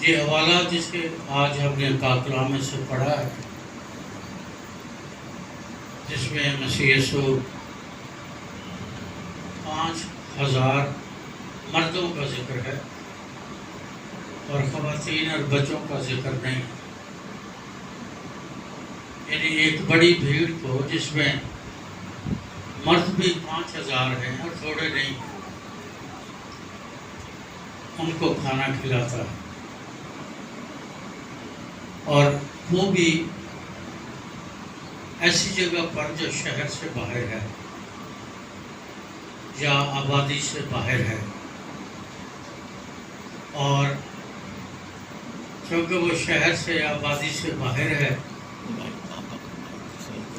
یہ حوالہ جسے آج ہم نے کلام میں سے پڑھا ہے، جس میں مسیح یسوع 5000 مردوں کا ذکر ہے اور خواتین اور بچوں کا ذکر نہیں، یعنی ایک بڑی بھیڑ کو جس میں مرد بھی 5000 ہیں اور تھوڑے نہیں، ان کو کھانا کھلاتا ہے، اور وہ بھی ایسی جگہ پر جو شہر سے باہر ہے یا آبادی سے باہر ہے، اور کیونکہ وہ شہر سے یا آبادی سے باہر ہے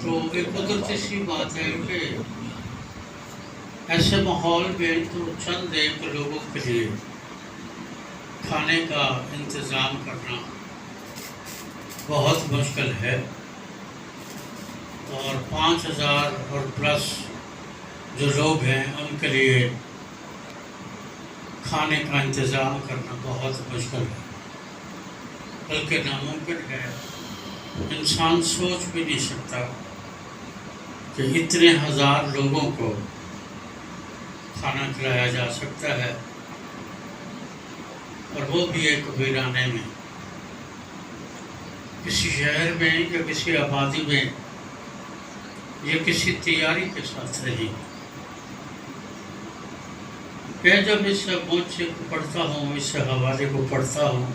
تو ایک قدرتی سی بات ہے کہ ایسے ماحول میں تو چند ایک لوگوں کے لیے کھانے کا انتظام کرنا بہت مشکل ہے، اور 5000 اور پلس جو لوگ ہیں ان کے لیے کھانے کا انتظام کرنا بہت مشکل ہے، بلکہ ناممکن ہے۔ انسان سوچ بھی نہیں سکتا کہ اتنے ہزار لوگوں کو کھانا کھلایا جا سکتا ہے، اور وہ بھی ایک ویرانے میں، کسی شہر میں یا کسی آبادی میں یا کسی تیاری کے ساتھ نہیں۔ میں جب اس موضوع کو پڑھتا ہوں، اس حوالے کو پڑھتا ہوں،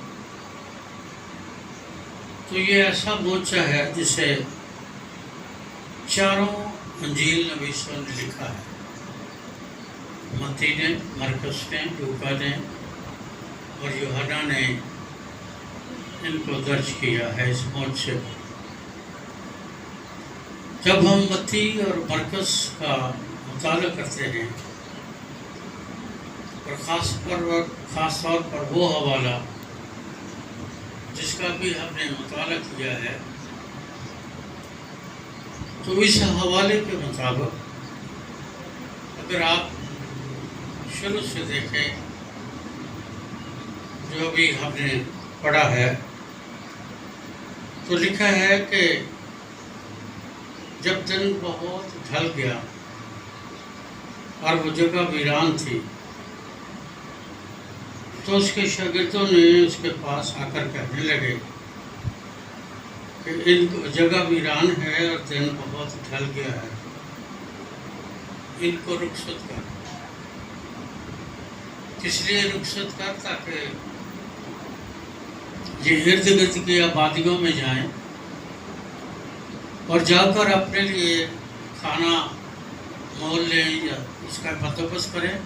تو یہ ایسا موضوع ہے جسے چاروں انجیل نویسوں نے لکھا ہے، متی نے، مرکس نے، لوکا نے اور یوحنا نے ان کو درج کیا ہے اس موضوع کو۔ جب ہم متی اور مرکس کا مطالعہ کرتے ہیں، اور خاص طور پر وہ حوالہ جس کا بھی ہم نے مطالعہ کیا ہے، تو اس حوالے کے مطابق اگر آپ شروع سے دیکھیں جو بھی ہم نے پڑھا ہے، تو لکھا ہے کہ جب دن بہت ڈھل گیا اور وہ جگہ ویران تھی، تو اس کے شاگردوں نے اس کے پاس آ کر کہنے لگے کہ ان جگہ ویران ہے اور دن بہت ڈھل گیا ہے، ان کو رخصت کر۔ کس لیے رخصت کر؟ تاکہ یہ ارد گرد کی آبادیوں میں جائیں اور جا کر اپنے لیے کھانا مول لیں یا اس کا بندوبست کریں،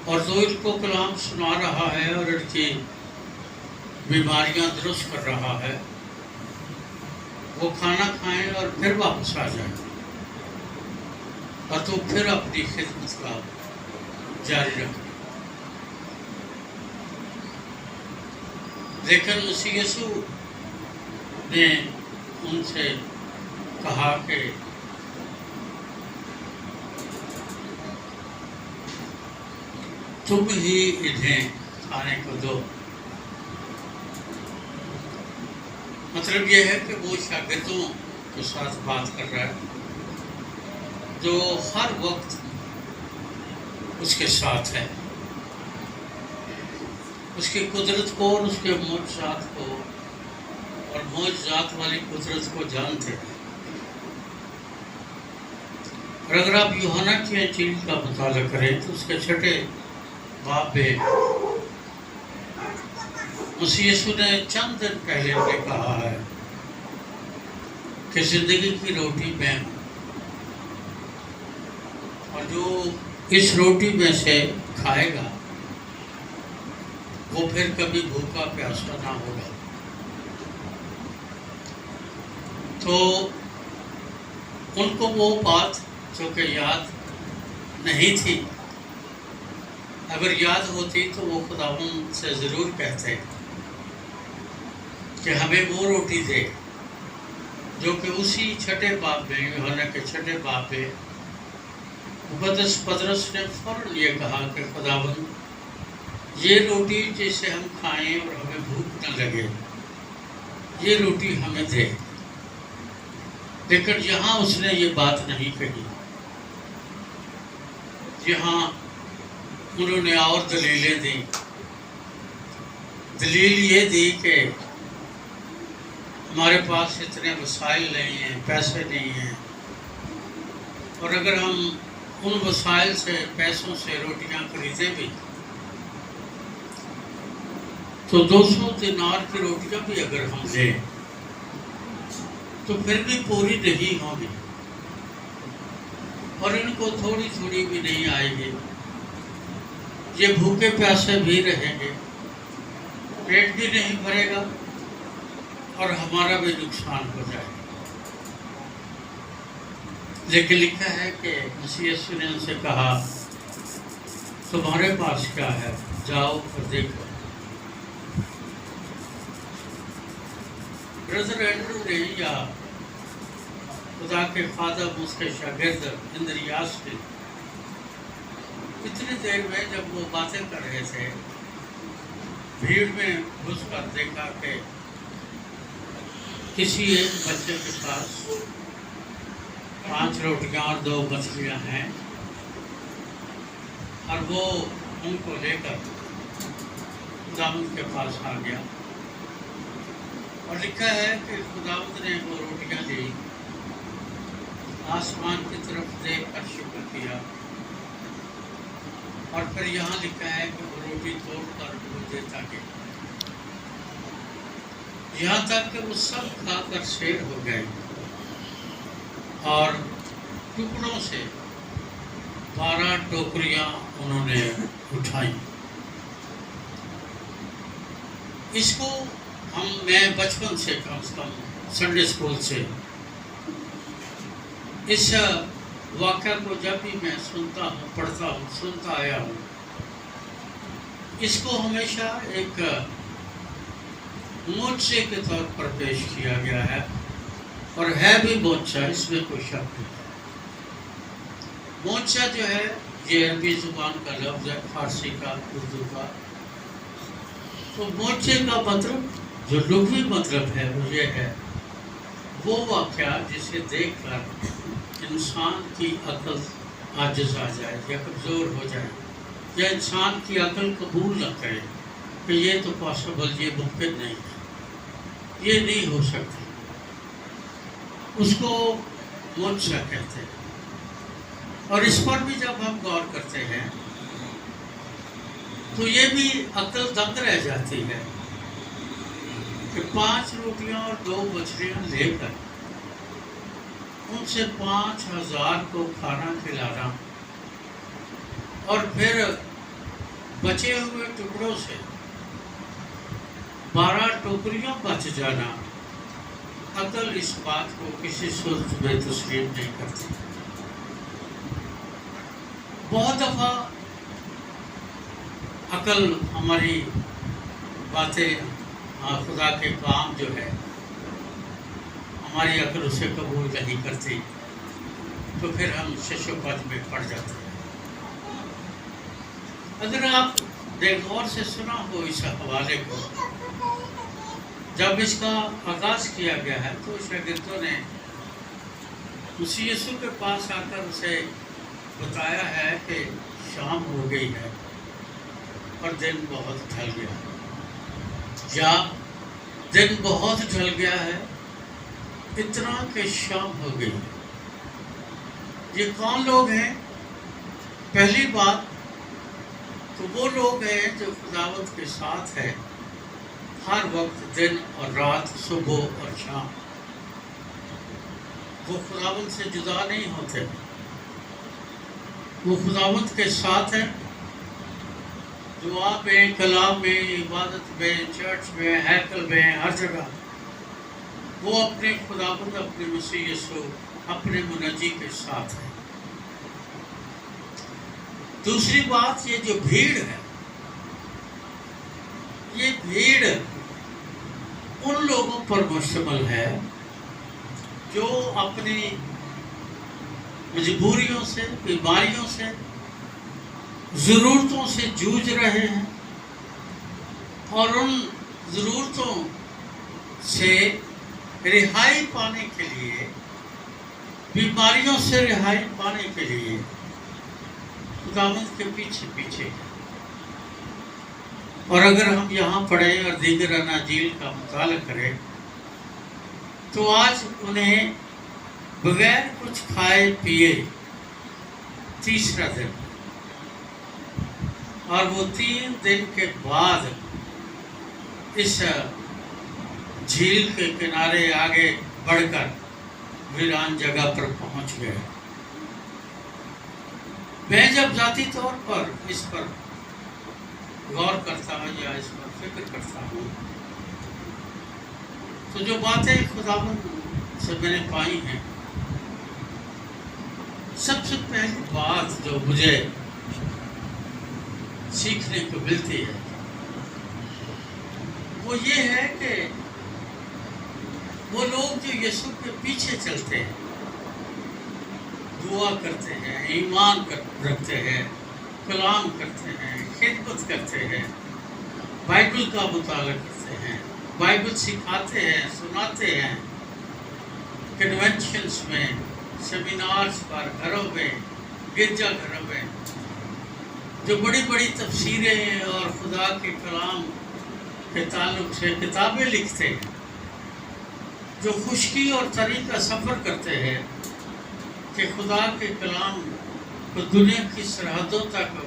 اور جو ان کو کلام سنا رہا ہے اور ان کی بیماریاں درست کر رہا ہے، وہ کھانا کھائیں اور پھر واپس آ جائیں، اور تو پھر اپنی خدمت کا جاری رکھیں۔ لیکن مسیح یسوع نے ان سے کہا کہ تم ہی انہیں کھانے کو دو۔ مطلب یہ ہے کہ وہ شاگردوں کے ساتھ بات کر رہا ہے جو ہر وقت اس کے ساتھ ہے، اس کی قدرت کو اور اس کے معجزات کو اور معجزات والی قدرت کو جانتے ہیں۔ اور اگر آپ یوحنا کی انجیل کا مطالعہ کریں تو اس کے 6 باب میں مسیح یسوع نے چند دن پہلے نے کہا ہے کہ زندگی کی روٹی میں ہوں، اور جو اس روٹی میں سے کھائے گا وہ پھر کبھی بھوکا پیاسا نہ ہوگا۔ تو ان کو وہ بات جو کہ یاد نہیں تھی، اگر یاد ہوتی تو وہ خداوند سے ضرور کہتے کہ ہمیں وہ روٹی دے، جو کہ اسی 6 باب میں، یوحنا کے 6 باب میں مقدس پطرس نے فوراً یہ کہا کہ خداوند یہ روٹی جسے ہم کھائیں اور ہمیں بھوک نہ لگے، یہ روٹی ہمیں دے. لیکن یہاں اس نے یہ بات نہیں کہی. یہاں انہوں نے اور دلیلیں دیں. دلیل یہ دی کہ ہمارے پاس اتنے وسائل نہیں ہیں، پیسے نہیں ہیں، اور اگر ہم ان وسائل سے، پیسوں سے روٹیاں خریدیں بھی تو 200 دینار کی روٹیاں بھی اگر ہم لیں تو پھر بھی پوری نہیں ہوگی، اور ان کو تھوڑی تھوڑی بھی نہیں آئے گی. یہ بھوکے پیاسے بھی رہیں گے، پیٹ بھی نہیں بھرے گا اور ہمارا بھی نقصان ہو جائے گا. لیکن لکھا ہے کہ مسیح یسوع نے ان سے کہا تمہارے پاس کیا ہے، جاؤ اور دیکھو. برادر اینڈرو نے یا خدا کے خادم اس کے شاگرد اندریاس نے اتنی دیر میں جب وہ باتیں کر رہے تھے، بھیڑ میں گھس کر دیکھا کہ کسی ایک بچے کے پاس 5 روٹیاں اور 2 مچھلیاں ہیں، اور وہ ان کو لے کر خداوند کے پاس آ گیا. اور لکھا ہے کہ خداوند نے وہ روٹیاں لی، آسمان کی طرف دیکھ کر شکر کیا، اور پھر یہاں لکھا ہے کہ وہ روٹی توڑ کر وہ دیتا گیا، یہاں تک کہ وہ سب کھا کر سیر ہو گئے اور ٹکڑوں سے 12 ٹوکریاں انہوں نے اٹھائیں. اس کو میں بچپن سے کم سے کم سنڈے اسکول سے اس واقعہ کو جب بھی میں سنتا ہوں، پڑھتا ہوں، سنتا آیا ہوں، اس کو ہمیشہ ایک معجزے کے طور پر پیش کیا گیا ہے، اور ہے بھی معجزہ، اس میں کوئی شک نہیں. معجزہ جو ہے یہ عربی زبان کا لفظ ہے، فارسی کا، اردو کا. تو معجزے کا مطلب جو لغوی مطلب ہے وہ یہ ہے، وہ واقعہ جسے دیکھ کر انسان کی عقل عاجز آ جائے یا کمزور ہو جائے، یا انسان کی عقل قبول نہ کرے کہ یہ تو پاسبل، یہ ممکن نہیں ہے، یہ نہیں ہو سکتا، اس کو معجزہ کہتے ہیں. اور اس پر بھی جب ہم غور کرتے ہیں تو یہ بھی عقل دنگ رہ جاتی ہے کہ 5 روٹیاں اور 2 مچھلیاں لے کر ان سے 5000 کو کھانا کھلانا، اور پھر بچے ہوئے ٹکڑوں سے 12 ٹوکریاں بچ جانا. عقل اس بات کو کسی صورت میں تسلیم نہیں کرتی. بہت دفعہ عقل ہماری باتیں، خدا کے کام جو ہے، ہماری عقل اسے قبول نہیں کرتی، تو پھر ہم شش و پج میں پڑ جاتے ہیں. اگر آپ غور سے سنا ہو اس حوالے کو، جب اس کا آغاز کیا گیا ہے تو شاگردوں نے مسیح یسوع کے پاس آ کر اسے بتایا ہے کہ شام ہو گئی ہے اور دن بہت ڈھل گیا ہے، یا دن بہت ڈھل گیا ہے اتنا کہ شام ہو گئی ہے. یہ کون لوگ ہیں؟ پہلی بات تو وہ لوگ ہیں جو خداوند کے ساتھ ہے ہر وقت، دن اور رات، صبح اور شام. وہ خداوند سے جدا نہیں ہوتے، وہ خداوند کے ساتھ ہیں. دعا میں، کلام میں، عبادت میں، چرچ میں، ہیکل میں، ہر جگہ وہ اپنے خداوند، اپنے مسیح یسوع، اپنے منجی کے ساتھ ہے. دوسری بات، یہ جو بھیڑ ہے، یہ بھیڑ ان لوگوں پر مشتمل ہے جو اپنی مجبوریوں سے، بیماریوں سے، ضرورتوں سے جوجھ رہے ہیں، اور ان ضرورتوں سے رہائی پانے کے لیے، بیماریوں سے رہائی پانے کے لیے خداوند کے پیچھے پیچھے. اور اگر ہم یہاں پڑھیں اور دیگر اناجیل کا مطالعہ کریں تو آج انہیں بغیر کچھ کھائے پیے تیسرا دن، اور وہ 3 دن کے بعد اس جھیل کے کنارے آگے بڑھ کر ویران جگہ پر پہنچ گئے. میں جب ذاتی طور پر اس پر غور کرتا ہوں یا اس پر فکر کرتا ہوں تو جو باتیں خداوند سے میں نے پائی ہیں، سب سے پہلی بات جو مجھے سیکھنے کو ملتی ہے وہ یہ ہے کہ وہ لوگ جو یسوع کے پیچھے چلتے ہیں، دعا کرتے ہیں، ایمان رکھتے ہیں، کلام کرتے ہیں، خدمت کرتے ہیں، بائبل کا مطالعہ کرتے ہیں، بائبل سکھاتے ہیں، سناتے ہیں، کنونشنز میں، سیمینارز پر، گھروں میں، گرجا گھروں میں جو بڑی بڑی تفسیریں اور خدا کے کلام کے تعلق سے کتابیں لکھتے ہیں، جو خشکی اور تری کا سفر کرتے ہیں کہ خدا کے کلام کو دنیا کی سرحدوں تک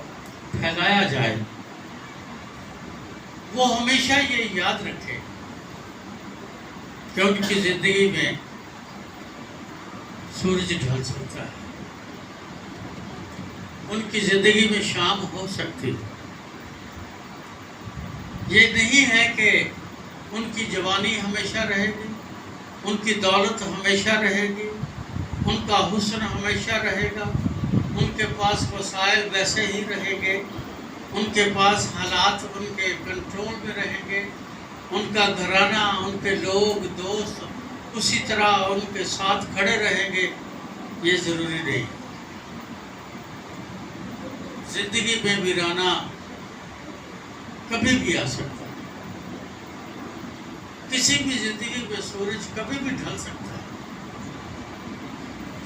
پھیلایا جائے، وہ ہمیشہ یہ یاد رکھے کہ ان کی زندگی میں سورج ڈھل سکتا ہے، ان کی زندگی میں شام ہو سکتی ہے. یہ نہیں ہے کہ ان کی جوانی ہمیشہ رہے گی، ان کی دولت ہمیشہ رہے گی، ان کا حسن ہمیشہ رہے گا، ان کے پاس وسائل ویسے ہی رہیں گے، ان کے پاس حالات ان کے کنٹرول میں رہیں گے، ان کا گھرانہ، ان کے لوگ دوست اسی طرح ان کے ساتھ کھڑے رہیں گے. یہ ضروری نہیں. زندگی میں ویرانہ کبھی بھی آ سکتا ہے، کسی بھی زندگی میں سورج کبھی بھی ڈھل سکتا ہے،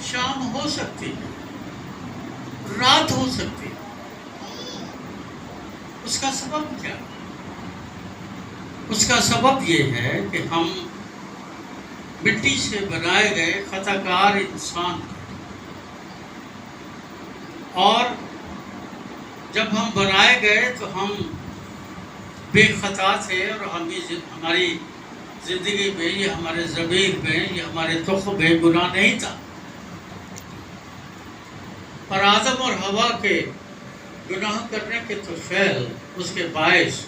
شام ہو سکتی ہے، رات ہو سکتی ہے. اس کا سبب کیا؟ اس کا سبب یہ ہے کہ ہم مٹی سے بنائے گئے خطا کار انسان ہیں، اور جب ہم بنائے گئے تو ہم بے خطا تھے، اور ہماری زندگی میں، یہ ہمارے ضمیر میں، یہ ہمارے تخم میں گناہ نہیں تھا. اور آدم اور حوا کے گناہ کرنے کے طفیل، اس کے باعث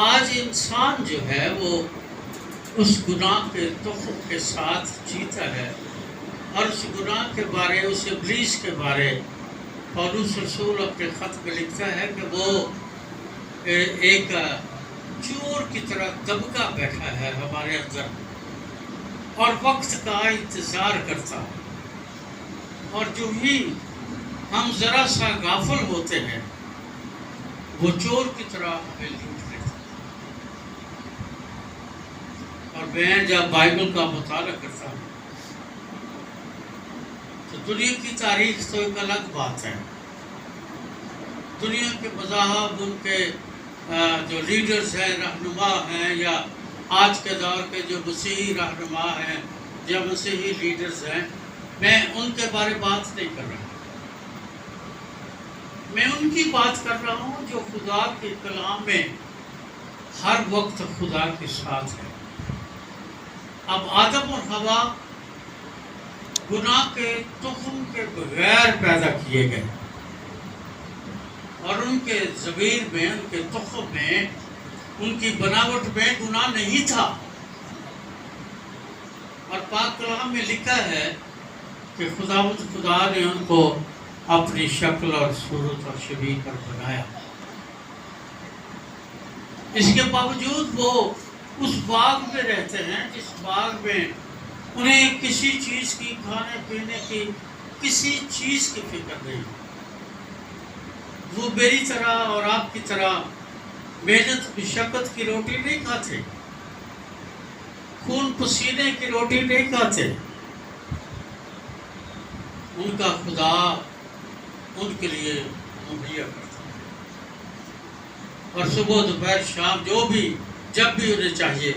آج انسان جو ہے وہ اس گناہ کے تخم کے ساتھ جیتا ہے. اور اس گناہ کے بارے، اس ابلیس کے بارے پولس رسول اپنے خط میں لکھتا ہے کہ وہ ایک چور کی طرح دبکا بیٹھا ہے ہمارے اندر، اور وقت کا انتظار کرتا ہے، اور جو ہی ہم ذرا سا غافل ہوتے ہیں وہ چور کی طرح ہمیں لوٹ لیتا ہے. اور میں جب بائبل کا مطالعہ کرتا ہوں تو دنیا کی تاریخ تو ایک الگ بات ہے. دنیا کے مذاہب، ان کے جو لیڈرز ہیں، رہنما ہیں، یا آج کے دور کے جو مسیحی رہنما ہیں یا مسیحی لیڈرز ہیں، میں ان کے بارے بات نہیں کر رہا. میں ان کی بات کر رہا ہوں جو خدا کے کلام میں ہر وقت خدا کے ساتھ ہے. اب آدم اور حوا گناہ کے تخم کے بغیر پیدا کیے گئے، اور ان کے ضمیر میں، ان کے تخم میں، ان کی بناوٹ میں گناہ نہیں تھا. اور پاک کلام میں لکھا ہے کہ خدا نے ان کو اپنی شکل اور صورت اور شبیہ پر بنایا. اس کے باوجود وہ اس باغ میں رہتے ہیں جس باغ میں انہیں کسی چیز کی، کھانے پینے کی، کسی چیز کی فکر نہیں. وہ میری طرح اور آپ کی طرح محنت مشقت کی روٹی نہیں کھاتے، خون پسینے کی روٹی نہیں کھاتے. ان کا خدا ان کے لیے مہیا کرتا ہے، اور صبح دوپہر شام جب بھی انہیں چاہیے،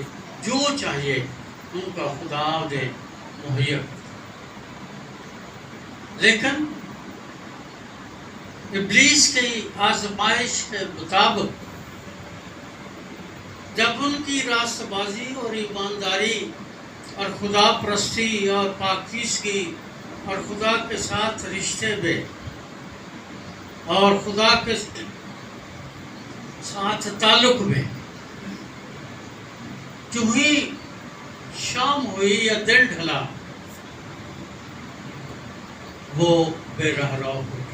جو چاہیے ان کا خدا انہیں مہیا کرتا ہے. لیکن ابلیس کی آزمائش کے مطابق جب ان کی راست بازی اور ایمانداری اور خدا پرستی اور پاکیزگی اور خدا کے ساتھ رشتے میں اور خدا کے ساتھ تعلق میں جو ہی شام ہوئی یا دن ڈھلا، وہ بے راہ رو ہو گیا.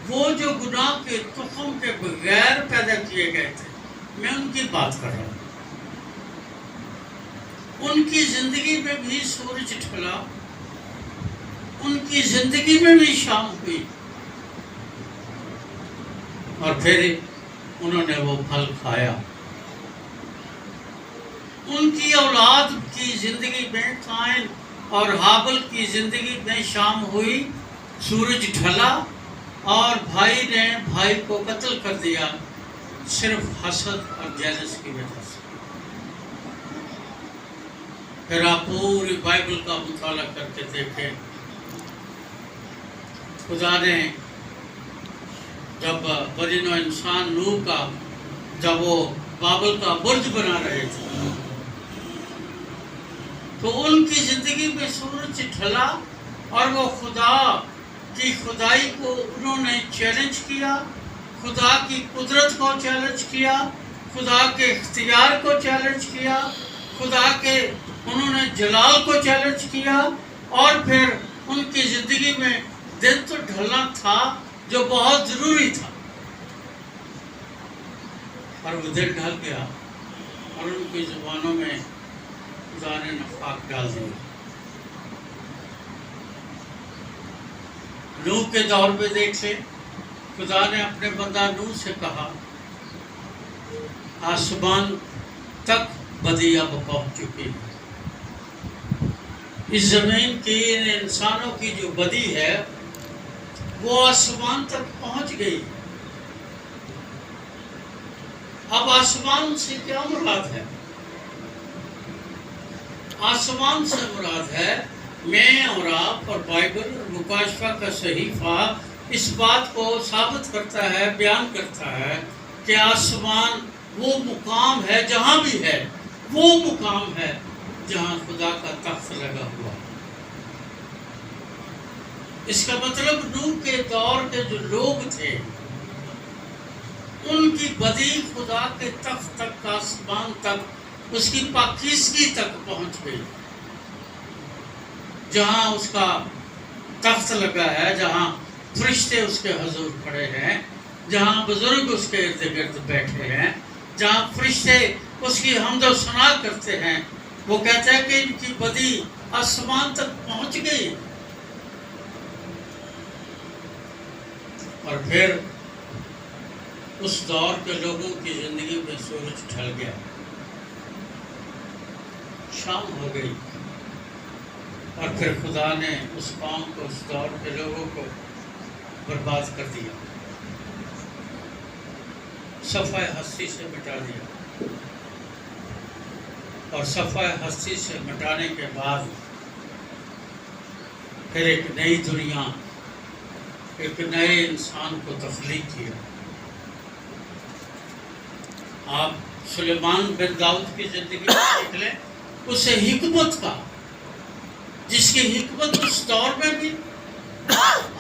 وہ جو گناہ کے تخم کے بغیر پیدا کیے گئے تھے، میں ان کی بات کر رہا ہوں، ان کی زندگی میں بھی سورج ڈھلا، ان کی زندگی میں بھی شام ہوئی، اور پھر انہوں نے وہ پھل کھایا. ان کی اولاد کی زندگی میں قائن اور حابل کی زندگی میں شام ہوئی، سورج ڈھلا اور بھائی نے بھائی کو قتل کر دیا صرف حسد اور جیلس کی وجہ سے. پھر آپ پوری بائبل کا مطالعہ کر کے دیکھیں، خدا نے جب بنی نوع انسان نوح کا جب وہ بابل کا برج بنا رہے تھے تو ان کی زندگی میں سورج ڈھلا اور وہ خدا کی خدائی کو انہوں نے چیلنج کیا، خدا کی قدرت کو چیلنج کیا، خدا کے اختیار کو چیلنج کیا، خدا کے انہوں نے جلال کو چیلنج کیا. اور پھر ان کی زندگی میں دن تو ڈھلنا تھا جو بہت ضروری تھا، اور وہ دن ڈھل گیا اور ان کی زبانوں میں خدا نے نفاق ڈال دیا. نوح کے دور میں دیکھ لیں، خدا نے اپنے بندہ نوح سے کہا آسمان تک بدی اب پہنچ چکی ہے. اس زمین کی ان انسانوں کی جو بدی ہے وہ آسمان تک پہنچ گئی. اب آسمان سے کیا مراد ہے؟ آسمان سے مراد ہے میں اور آپ، اور بائبل اور مکاشفہ کا صحیفہ اس بات کو ثابت کرتا ہے، بیان کرتا ہے کہ آسمان وہ مقام ہے، جہاں بھی ہے وہ مقام ہے جہاں خدا کا تخت لگا ہوا ہے. اس کا مطلب نوح کے دور کے جو لوگ تھے ان کی بدی خدا کے تخت تک، آسمان تک، اس کی پاکیزگی تک پہنچ گئی، جہاں اس کا تخت لگا ہے، جہاں فرشتے اس کے حضور کھڑے ہیں، جہاں بزرگ اس کے ارد گرد بیٹھے ہیں، جہاں فرشتے اس کی حمد و ثنا کرتے ہیں. وہ کہتے ہیں کہ ان کی بدی آسمان تک پہنچ گئی. اور پھر اس دور کے لوگوں کی زندگی میں سورج ڈھل گیا، شام ہو گئی، اور پھر خدا نے اس قوم کو، اس دور کے لوگوں کو برباد کر دیا، صفحہ ہستی سے مٹا دیا. اور صفحہ ہستی سے مٹانے کے بعد پھر ایک نئی دنیا، ایک نئے انسان کو تخلیق کیا. آپ سلیمان بن داؤد کی زندگی میں دیکھ لیں، اسے حکمت کا، جس کی حکمت اس دور میں بھی،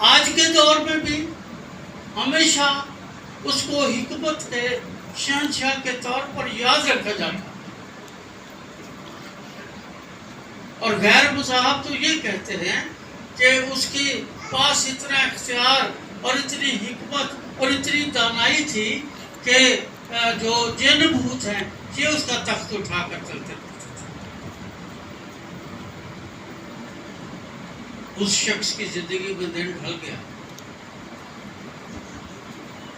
آج کے دور میں بھی، ہمیشہ اس کو حکمت کے شہنشاہ کے طور پر یاد رکھا جاتا. اور غیر مذاہب تو یہ کہتے ہیں کہ اس کے پاس اتنا اختیار اور اتنی حکمت اور اتنی دانائی تھی کہ جو جن بھوت ہیں یہ اس کا تخت اٹھا کر چلتے تھے. اس شخص کی زندگی میں دن ڈھل گیا،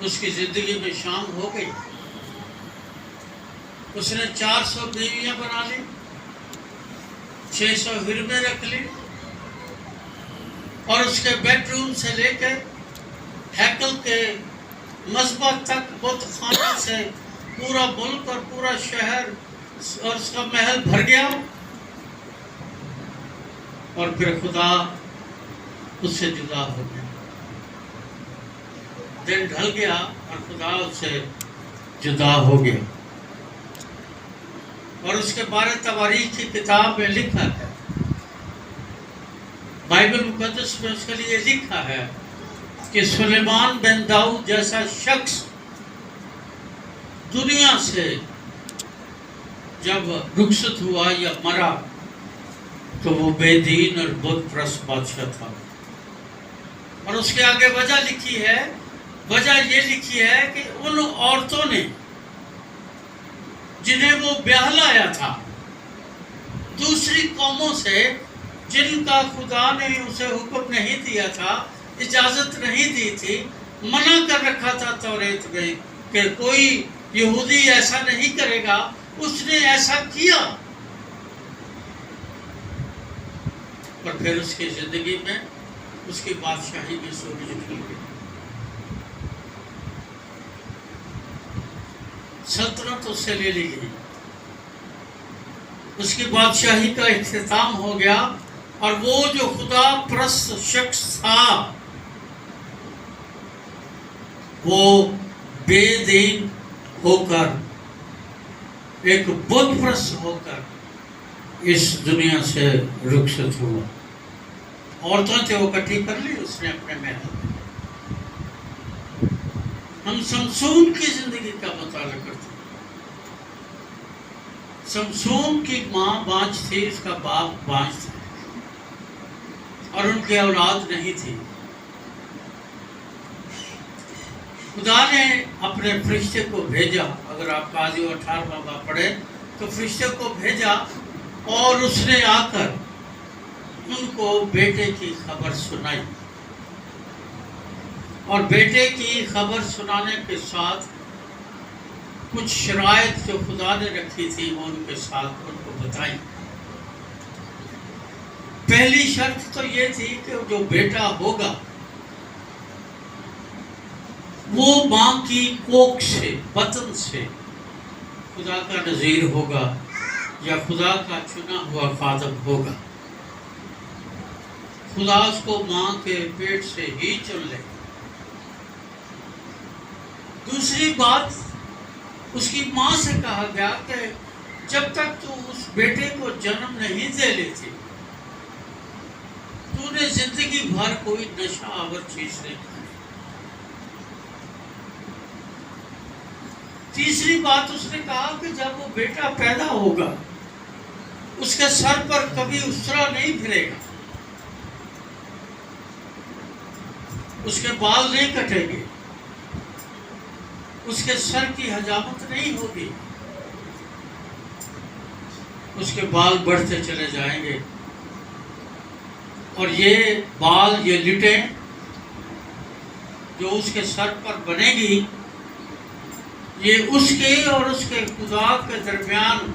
اس کی زندگی میں شام ہو گئی. اس نے 400 بیویاں بنا لی، 600 حرمیں رکھ لی، اور اس کے بیڈ روم سے لے کے ہیکل کے مذبح تک بت خانے سے پورا ملک اور پورا شہر اور اس کا محل بھر گیا. اور پھر خدا اس سے جدا ہو گیا. دن ڈھل گیا اور خدا اس سے جدا ہو گیا. اور اس کے بارے تواریخ کی کتاب میں لکھا ہے، بائبل مقدس میں اس کے لیے لکھا ہے کہ سلیمان بن داؤد جیسا شخص دنیا سے جب رخصت ہوا یا مرا تو وہ بے دین اور بت پرست بادشاہ تھا. اور اس کے آگے وجہ لکھی ہے، وجہ یہ لکھی ہے کہ ان عورتوں نے جنہیں وہ بیاہ لایا تھا دوسری قوموں سے، جن کا خدا نے اسے حکم نہیں دیا تھا، اجازت نہیں دی تھی، منع کر رکھا تھا توریت میں کہ کوئی یہودی ایسا نہیں کرے گا، اس نے ایسا کیا. اور پھر اس کی زندگی میں، اس کی بادشاہی میں سورج نکل گئی. سلطنت اس سے لے لی گئی، اس کی بادشاہی کا اختتام ہو گیا. اور وہ جو خدا پرست شخص تھا وہ بے دین ہو کر، ایک بت پرست ہو کر اس دنیا سے رخصت ہوا. عورتوں سے وہ اکٹھی کر لی اس نے اپنے محل میں. ہم سمسون کی زندگی کا مطالعہ کرتے ہیں. سمسون کی ماں بانجھ تھی، اس کا باپ بانجھ تھا، اور ان کی اولاد نہیں تھی. خدا نے اپنے فرشتے کو بھیجا. اگر آپ قاضی 18 باب پڑھیں تو فرشتے کو بھیجا، اور اس نے آ کر ان کو بیٹے کی خبر سنائی. اور بیٹے کی خبر سنانے کے ساتھ کچھ شرائط جو خدا نے رکھی تھی وہ ان کے ساتھ ان کو بتائی. پہلی شرط تو یہ تھی کہ جو بیٹا ہوگا وہ ماں کی کوکھ سے، بطن سے خدا کا نذیر ہوگا یا خدا کا چنا ہوا خادم ہوگا. خدا اس کو ماں کے پیٹ سے ہی چن لے. دوسری بات، اس کی ماں سے کہا گیا کہ جب تک تو اس بیٹے کو جنم نہیں دے لیتی تو نے زندگی بھر کوئی نشہ آور چیز نہیں کھائی. تیسری بات اس نے کہا کہ جب وہ بیٹا پیدا ہوگا اس کے سر پر کبھی اسرا نہیں پھرے گا، اس کے بال نہیں کٹیں گے، اس کے سر کی حجامت نہیں ہوگی، اس کے بال بڑھتے چلے جائیں گے. اور یہ بال، یہ لٹیں جو اس کے سر پر بنے گی، یہ اس کے اور اس کے خدا کے درمیان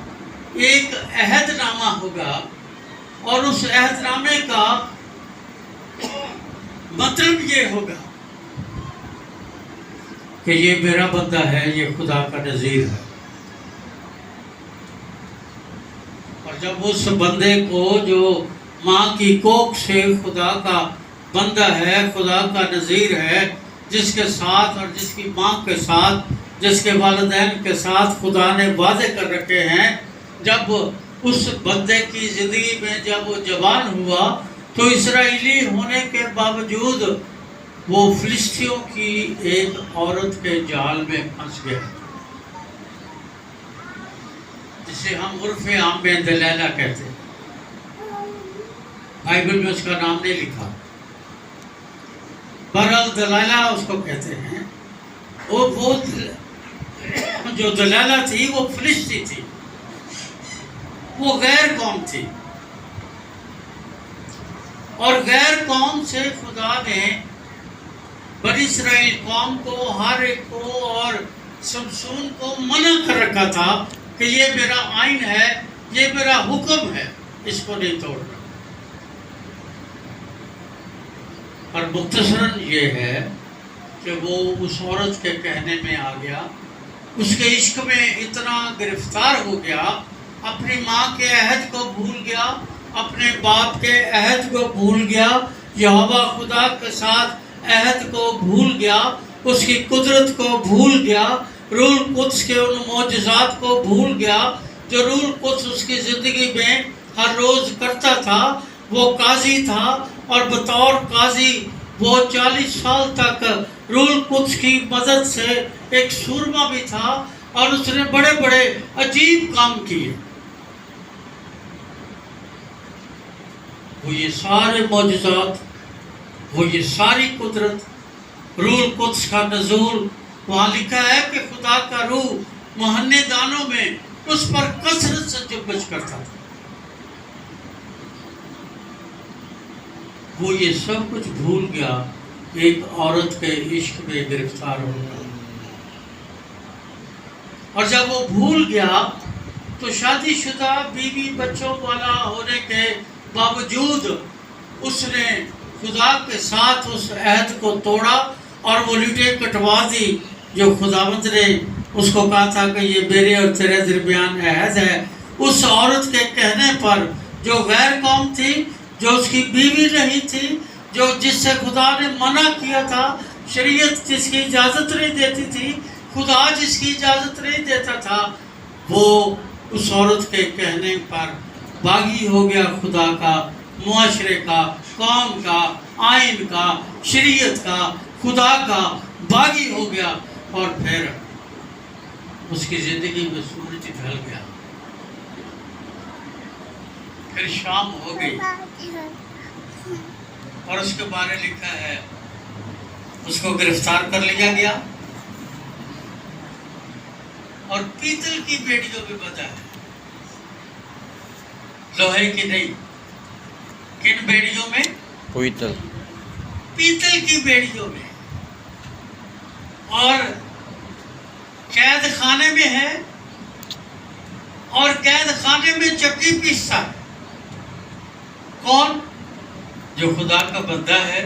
ایک عہد نامہ ہوگا. اور اس عہد نامے کا مطلب یہ ہوگا کہ یہ میرا بندہ ہے، یہ خدا کا نذیر ہے. اور جب اس بندے کو جو ماں کی کوکھ سے خدا کا بندہ ہے، خدا کا نذیر ہے، جس کے ساتھ اور جس کی ماں کے ساتھ، جس کے والدین کے ساتھ خدا نے وعدے کر رکھے ہیں، جب اس بندے کی زندگی میں جب وہ جوان ہوا تو اسرائیلی ہونے کے باوجود وہ فلسطینیوں کی ایک عورت کے جال میں پھنس گیا، جسے ہم عرف عام میں دلیلہ کہتے ہیں. بائبل میں اس کا نام نہیں لکھا، بہرحال دلائلہ اس کو کہتے ہیں. وہ جو دلائلہ تھی وہ فلسطی تھی، وہ غیر قوم تھی، اور غیر قوم سے خدا نے بنی اسرائیل قوم کو، ہر ایک کو اور شمشون کو منع کر رکھا تھا کہ یہ میرا آئین ہے، یہ میرا حکم ہے، اس کو نہیں توڑنا۔ اور مختصراً یہ ہے کہ وہ اس عورت کے کہنے میں آ گیا، اس کے عشق میں اتنا گرفتار ہو گیا، اپنی ماں کے عہد کو بھول گیا، اپنے باپ کے عہد کو بھول گیا، یہوہ خدا کے ساتھ عہد کو بھول گیا، اس کی قدرت کو بھول گیا، روح القدس کے ان معجزات کو بھول گیا جو روح القدس اس کی زندگی میں ہر روز کرتا تھا۔ وہ قاضی تھا اور بطور قاضی وہ 40 سال تک روح القدس کی مدد سے ایک سورما بھی تھا، اور اس نے بڑے بڑے عجیب کام کیے۔ وہ یہ سارے معجزات، وہ یہ ساری قدرت، روح القدس کا نزول، وہاں لکھا ہے کہ خدا کا روح مہنے دانوں میں اس پر کثرت سے جنبش کرتا تھا۔ وہ یہ سب کچھ بھول گیا ایک عورت کے عشق میں گرفتار ہو گیا، اور جب وہ بھول گیا تو شادی شدہ بیوی بچوں والا ہونے کے باوجود اس نے خدا کے ساتھ اس عہد کو توڑا اور وہ لٹیں کٹوا دی جو خداوند نے اس کو کہا تھا کہ یہ میرے اور تیرے درمیان عہد ہے۔ اس عورت کے کہنے پر جو غیر قوم تھی، جو اس کی بیوی نہیں تھی، جو جس سے خدا نے منع کیا تھا، شریعت جس کی اجازت نہیں دیتی تھی، خدا جس کی اجازت نہیں دیتا تھا، وہ اس عورت کے کہنے پر باغی ہو گیا، خدا کا، معاشرے کا، قوم کا، آئین کا، شریعت کا، خدا کا باغی ہو گیا، اور پھر اس کی زندگی میں سورج ڈھل گیا، پھر شام ہو گئی، اور اس کے بارے لکھا ہے اس کو گرفتار کر لیا گیا اور پیتل کی بیڑیوں میں بندھا ہے، لوہے کی نہیں۔ کن بیڑیوں میں؟ پیتل کی بیڑیوں میں، اور قید خانے میں ہے، اور قید خانے میں چکی پیستا ہے۔ کون؟ جو خدا کا بندہ ہے،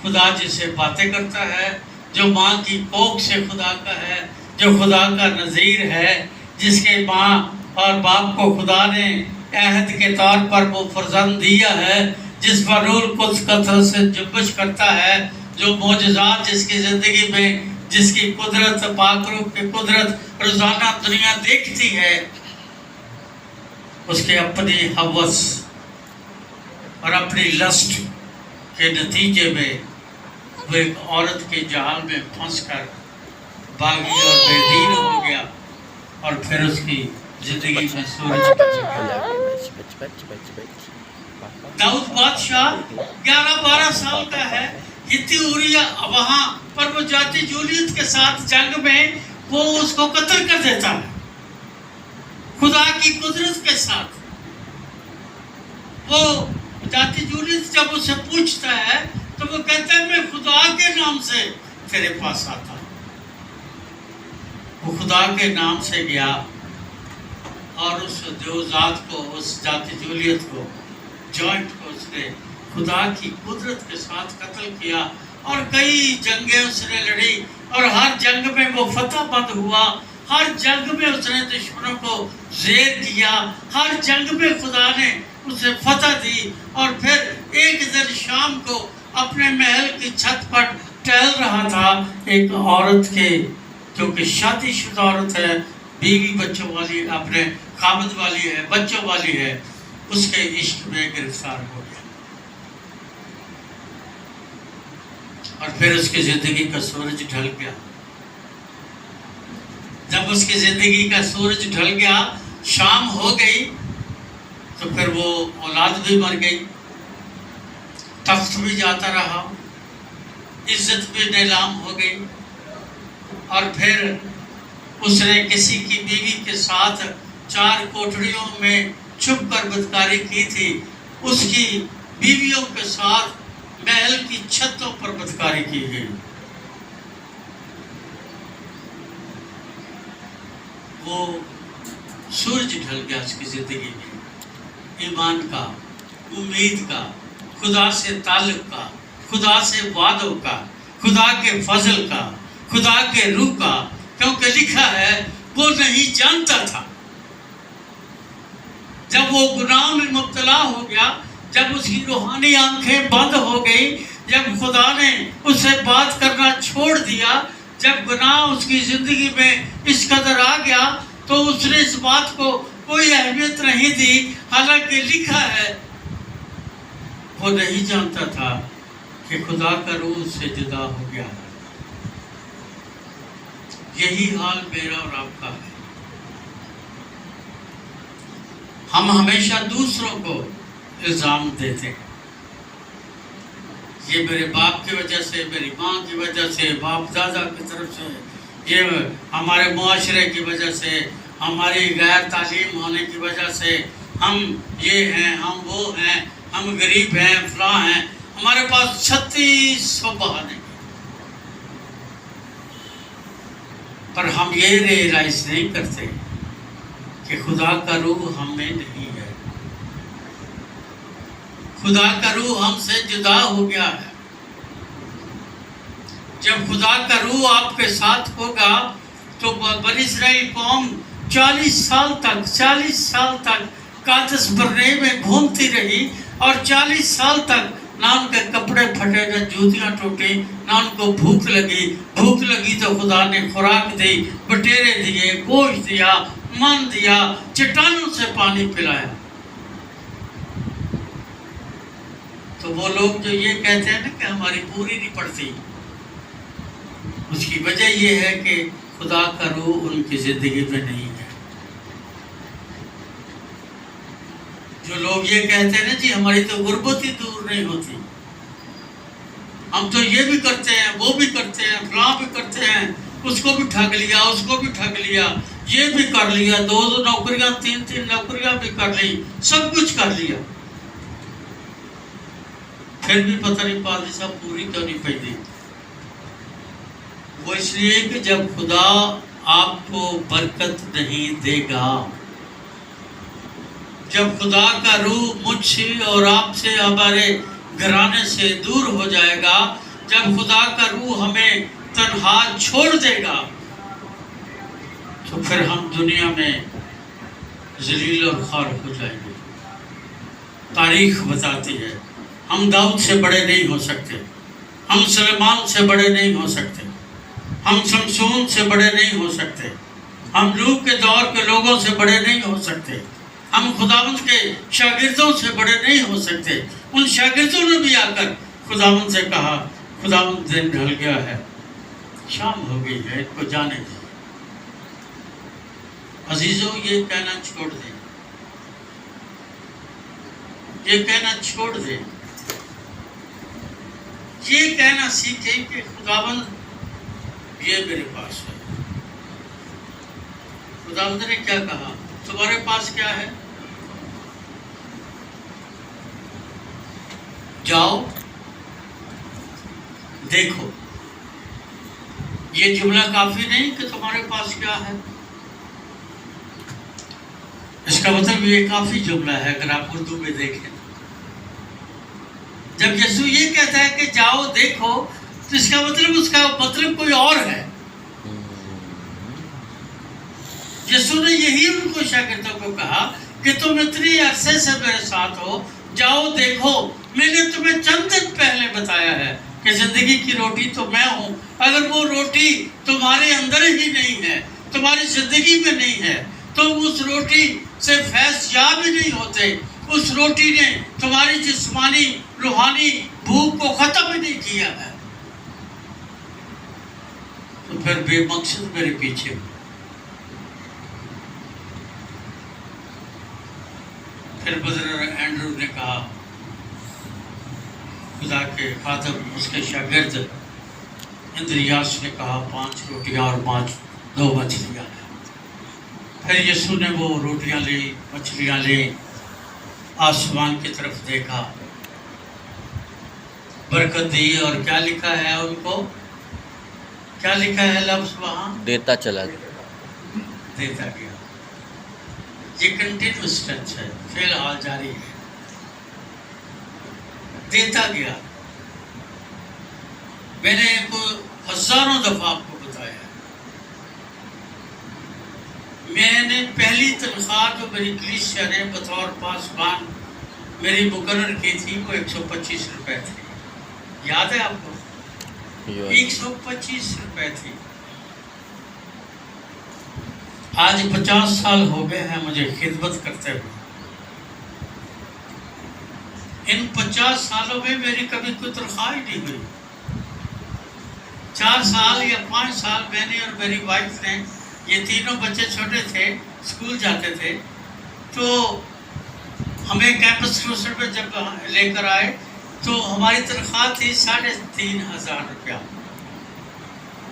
خدا جس سے باتیں کرتا ہے، جو ماں کی کوکھ سے خدا کا ہے، جو خدا کا نظیر ہے، جس کے ماں اور باپ کو خدا نے عہد کے طور پر وہ فرزند دیا ہے، جس پر روح القدس کثرت سے جنبش کرتا ہے، جو معجزات جس کی زندگی میں، جس کی قدرت، پاک روح کی قدرت روزانہ دنیا دیکھتی ہے، اس کے اپنی ہوس اور اپنی لسٹ کے نتیجے میں وہ ایک عورت کے جال میں پھنس کر باغی اور بے دین ہو گیا، اور پھر اس کی زندگی میں سورج داؤد بادشاہ 11-12 سال کا ہے، ہتی اوریا وہاں پر وہ جاتی جولیت کے ساتھ جنگ میں وہ اس کو قتل کر دیتا ہے، خدا کی قدرت کے ساتھ۔ وہ جاتی جولیت جب اسے پوچھتا ہے تو وہ کہتا ہے میں خدا کے نام سے تیرے پاس آتا ہوں۔ وہ خدا کے نام سے گیا اور اس جو ذات کو، اس جاتی جولیت کو، جوائنٹ کو اس نے خدا کی قدرت کے ساتھ قتل کیا، اور کئی جنگیں اس نے لڑی، اور ہر جنگ میں وہ فتح بند ہوا، ہر جنگ میں اس نے دشمنوں کو زیر کیا، ہر جنگ میں خدا نے اسے فتح دی، اور پھر ایک دن شام کو اپنے محل کی چھت پر ٹہل رہا تھا، ایک عورت کے جو کہ شادی شدہ عورت ہے، بیوی بچوں والی، اپنے خامد والی ہے، بچوں والی ہے، اس کے عشق میں گرفتار ہو گیا، اور پھر اس کی زندگی کا سورج ڈھل گیا۔ جب اس کی زندگی کا سورج ڈھل گیا، شام ہو گئی، تو پھر وہ اولاد بھی مر گئی، تخت بھی جاتا رہا، عزت بھی نیلام ہو گئی، اور پھر اس نے کسی کی بیوی کے ساتھ 4 کوٹڑیوں میں چھپ کر بدکاری کی تھی، اس کی بیویوں کے ساتھ محل کی چھتوں پر بدکاری کی گئی، وہ سورج ڈھل گیا اس کی زندگی میں، ایمان کا، امید کا، خدا سے تعلق کا، خدا سے وعدوں کا، خدا کے فضل کا، خدا کے روح کا، کیونکہ لکھا ہے وہ نہیں جانتا تھا۔ جب وہ گناہ میں مبتلا ہو گیا، جب اس کی روحانی آنکھیں بند ہو گئی، جب خدا نے اس سے بات کرنا چھوڑ دیا، جب گناہ اس کی زندگی میں اس قدر آ گیا، تو اس نے اس بات کو کوئی اہمیت نہیں دی، حالانکہ لکھا ہے وہ نہیں جانتا تھا کہ خدا کا روح اس سے جدا ہو گیا ہے۔ یہی حال میرا اور آپ کا ہے۔ ہم ہمیشہ دوسروں کو الزام دیتے ہیں، یہ میرے باپ کی وجہ سے، میری ماں کی وجہ سے، باپ دادا کی طرف سے، یہ ہمارے معاشرے کی وجہ سے، ہماری غیر تعلیم ہونے کی وجہ سے، ہم یہ ہیں، ہم وہ ہیں، ہم غریب ہیں، فلاں ہیں، ہمارے پاس 3600 بہانے، پر ہم یہ ریئلائز نہیں کرتے کہ خدا کا روح ہم میں نہیں ہے، خدا کا روح ہم سے جدا ہو گیا ہے۔ جب خدا کا روح آپ کے ساتھ ہوگا تو بنی اسرائیل قوم 40 سال تک قادس برنے میں گھومتی رہی، اور 40 سال تک نہ ان کے کپڑے پھٹے، نہ جوتیاں ٹوٹی، نہ ان کو بھوک لگی تو خدا نے خوراک دی، بٹیرے دیے، گوشت دیا، من دیا، چٹانوں سے پانی پلایا۔ تو وہ لوگ جو یہ کہتے ہیں نا کہ ہماری پوری نہیں پڑتی، اس کی وجہ یہ ہے کہ خدا کا روح ان کی زندگی میں نہیں ہے۔ جو لوگ یہ کہتے ہیں نا جی ہماری تو غربت ہی دور نہیں ہوتی، ہم تو یہ بھی کرتے ہیں، وہ بھی کرتے ہیں، فلاں بھی کرتے ہیں، اس کو بھی ٹھگ لیا، اس کو بھی ٹھگ لیا، یہ بھی کر لیا، 2 نوکریاں 3 نوکریاں بھی کر لی، سب کچھ کر لیا، پھر بھی پتہ نہیں پادری صاحب پوری کیوں نہیں پہنی۔ وہ اس لیے کہ جب خدا آپ کو برکت نہیں دے گا، جب خدا کا روح مجھ سے اور آپ سے، ہمارے گھرانے سے دور ہو جائے گا، جب خدا کا روح ہمیں تنہا چھوڑ دے گا، تو پھر ہم دنیا میں ذلیل اور خوار ہو جائیں گے۔ تاریخ بتاتی ہے ہم داؤد سے بڑے نہیں ہو سکتے، ہم سلیمان سے بڑے نہیں ہو سکتے، ہم شمشون سے بڑے نہیں ہو سکتے، ہم لوط کے دور کے لوگوں سے بڑے نہیں ہو سکتے، ہم خداوند کے شاگردوں سے بڑے نہیں ہو سکتے۔ ان شاگردوں نے بھی آ کر خداوند سے کہا خداوند دن ڈھل گیا ہے، شام ہو گئی ہے، ان کو جانے دیں۔ عزیزوں یہ کہنا چھوڑ دیں، یہ کہنا چھوڑ دیں، یہ کہنا سیکھیں کہ خداوند یہ میرے پاس ہے۔ خداوند نے کیا کہا؟ تمہارے پاس کیا ہے؟ جاؤ دیکھو۔ یہ جملہ کافی نہیں کہ تمہارے پاس کیا ہے، اس کا مطلب یہ کافی جملہ ہے اگر آپ اردو میں دیکھیں۔ جب یسوع یہ کہتا ہے کہ جاؤ دیکھو، تو اس کا مطلب کوئی اور ہے۔ یسوع نے یہی ان کو شاگردوں کو کہا کہ تم اتنی عرصے سے میرے ساتھ ہو، جاؤ دیکھو۔ میں نے تمہیں چند دن پہلے بتایا ہے کہ زندگی کی روٹی تو میں ہوں۔ اگر وہ روٹی تمہارے اندر ہی نہیں ہے، تمہاری زندگی میں نہیں ہے، تو اس روٹی سے فیض یاب بھی نہیں ہوتے۔ اس روٹی نے تمہاری جسمانی روحانی بھوک کو ختم ہی نہیں کیا ہے، تو پھر بے مقصد میرے پیچھے۔ پھر بدر اینڈرو نے کہا، خدا کے خادم اس کے شاگرد اندریاس نے کہا 5 روٹیاں اور 2 مچھلیاں۔ پھر یسوع نے وہ روٹیاں لی، مچھلیاں لی، آسمان کی طرف دیکھا، برکت دی، اور کیا لکھا ہے ان کو؟ کیا لکھا ہے لفظ وہاں؟ دیتا چلا گیا۔ دیتا گیا. یہ کنٹینیوس ٹچ ہے، فی الحال جاری ہے. دیتا گیا. میں نے ہزاروں دفعہ آپ کو بتایا. میں نے پہلی تنخواہ جو میری کلیسیا نے بطور پاسبان میری مقرر کی تھی وہ 125 روپے تھی. یاد ہے آپ کو؟ 125 روپے تھی. آج 50 سال ہو گئے ہیں مجھے خدمت کرتے ہوئے. ان 50 سالوں میں میری کبھی کوئی تنخواہ ہی نہیں ہوئی. 4 سال یا 5 سال میں نے اور میری وائف نے، یہ تینوں بچے چھوٹے تھے، اسکول جاتے تھے، تو ہمیں کیمپس کروسر پہ جب لے کر آئے تو ہماری تنخواہ تھی 3,500 روپیہ.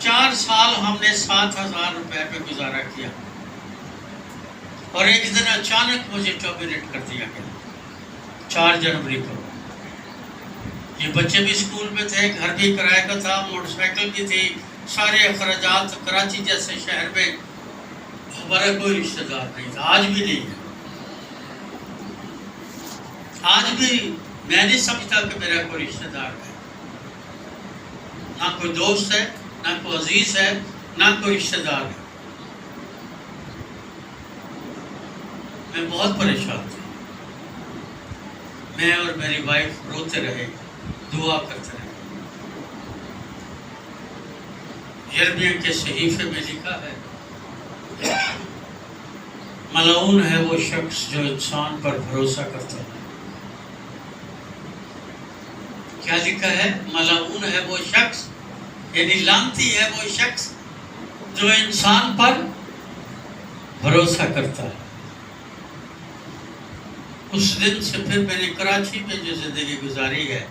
4 سال ہم نے 7,000 روپے پہ گزارا کیا. اور ایک دن اچانک مجھے ٹرمینیٹ کر دیا گیا 4 جنوری کو. یہ بچے بھی اسکول میں تھے، گھر بھی کرائے کا تھا، موٹر سائیکل بھی تھی، سارے اخراجات. کراچی جیسے شہر میں ہمارا کوئی رشتہ دار نہیں تھا، آج بھی نہیں ہے. آج بھی میں نہیں سمجھتا کہ میرا کوئی رشتہ دار ہے. نہ کوئی دوست ہے، نہ کوئی عزیز ہے، نہ کوئی رشتہ دار ہے. میں بہت پریشان تھا. میں اور میری وائف روتے رہے، دعا کرتے رہے. یرمیہ کے صحیفے میں لکھا ہے، ملعون ہے وہ شخص جو انسان پر بھروسہ کرتا ہے. کیا لکھا ہے؟ ملعون ہے وہ شخص، یعنی لعنتی ہے وہ شخص جو انسان پر بھروسہ کرتا ہے. اس دن سے پھر میں نے کراچی میں جو زندگی گزاری ہے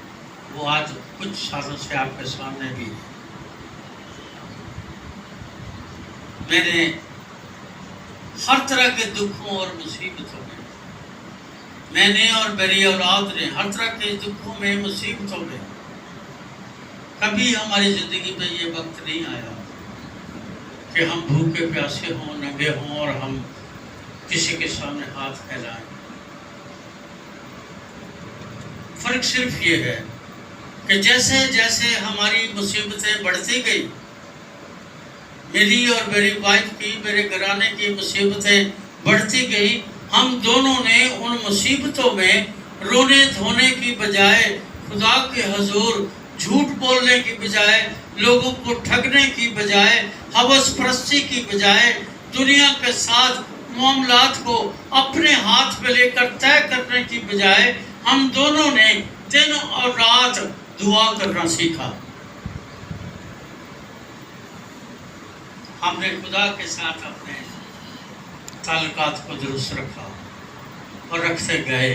وہ آج کچھ سالوں سے آپ کے سامنے بھی ہے. میں نے ہر طرح کے دکھوں اور مصیبتوں میں نے اور میری اولاد نے ہر طرح کے دکھوں میں، مصیبتوں میں، کبھی ہماری زندگی میں یہ وقت نہیں آیا کہ ہم بھوکے پیاسے ہوں، ننگے ہوں اور ہم کسی کے سامنے ہاتھ پھیلائیں. فرق صرف یہ ہے کہ جیسے جیسے ہماری مصیبتیں بڑھتی گئی، میری اور میری وائف کی، میرے گھرانے کی مصیبتیں بڑھتی گئی، ہم دونوں نے ان مصیبتوں میں رونے دھونے کی بجائے، خدا کے حضور جھوٹ بولنے کی بجائے، لوگوں کو ٹھگنے کی بجائے، ہوس پرستی کی بجائے، دنیا کے ساتھ معاملات کو اپنے ہاتھ میں لے کر طے کرنے کی بجائے، ہم دونوں نے دن اور رات دعا کرنا سیکھا. ہم نے خدا کے ساتھ اپنے تعلقات کو درست رکھا اور رکھتے گئے،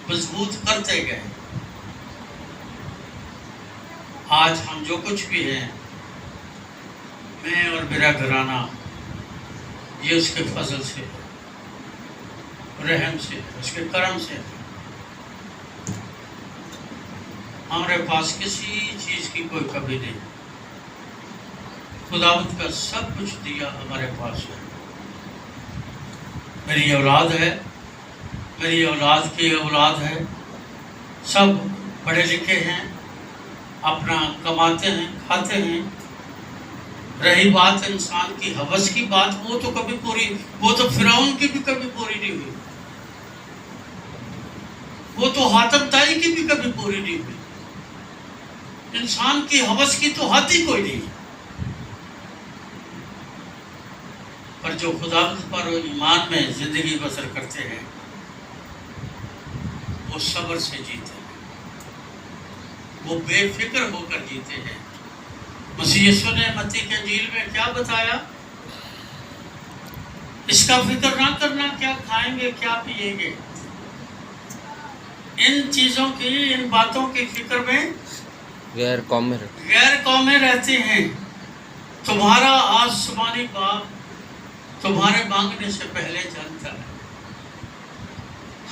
مضبوط کرتے گئے. آج ہم جو کچھ بھی ہیں، میں اور میرا گھرانہ، یہ اس کے فضل سے، رحم سے، اس کے کرم سے. ہمارے پاس کسی چیز کی کوئی کمی نہیں. خداوند کا سب کچھ دیا ہمارے پاس ہے. میری اولاد ہے، میری اولاد کی اولاد ہے، سب پڑھے لکھے ہیں، اپنا کماتے ہیں، کھاتے ہیں. رہی بات انسان کی ہوس کی بات، وہ تو کبھی پوری، وہ تو فرعون کی بھی کبھی پوری نہیں ہوئی، وہ تو حاتم طائی کی بھی کبھی پوری نہیں ہوئی. انسان کی ہوس کی تو حد ہی کوئی نہیں. پر جو خدا پر ایمان میں زندگی بسر کرتے ہیں وہ صبر سے جیتے ہیں، وہ بے فکر ہو کر جیتے ہیں. مسیح یسوع نے متی کے انجیل میں کیا بتایا؟ اس کا فکر نہ کرنا کیا کھائیں گے، کیا پیئیں گے. ان چیزوں کی، ان باتوں کی فکر میں غیر قومیں رہتی ہیں. تمہارا آسمانی باپ تمہارے مانگنے سے پہلے جانتا ہے.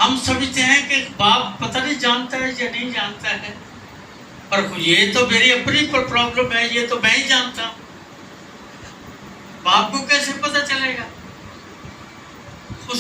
ہم سمجھتے ہیں کہ باپ پتہ نہیں جانتا ہے یا نہیں جانتا ہے، پر یہ تو میری اپنی پرابلم ہے، یہ تو میں ہی جانتا ہوں. باپ کو کیسے پتہ چلے گا؟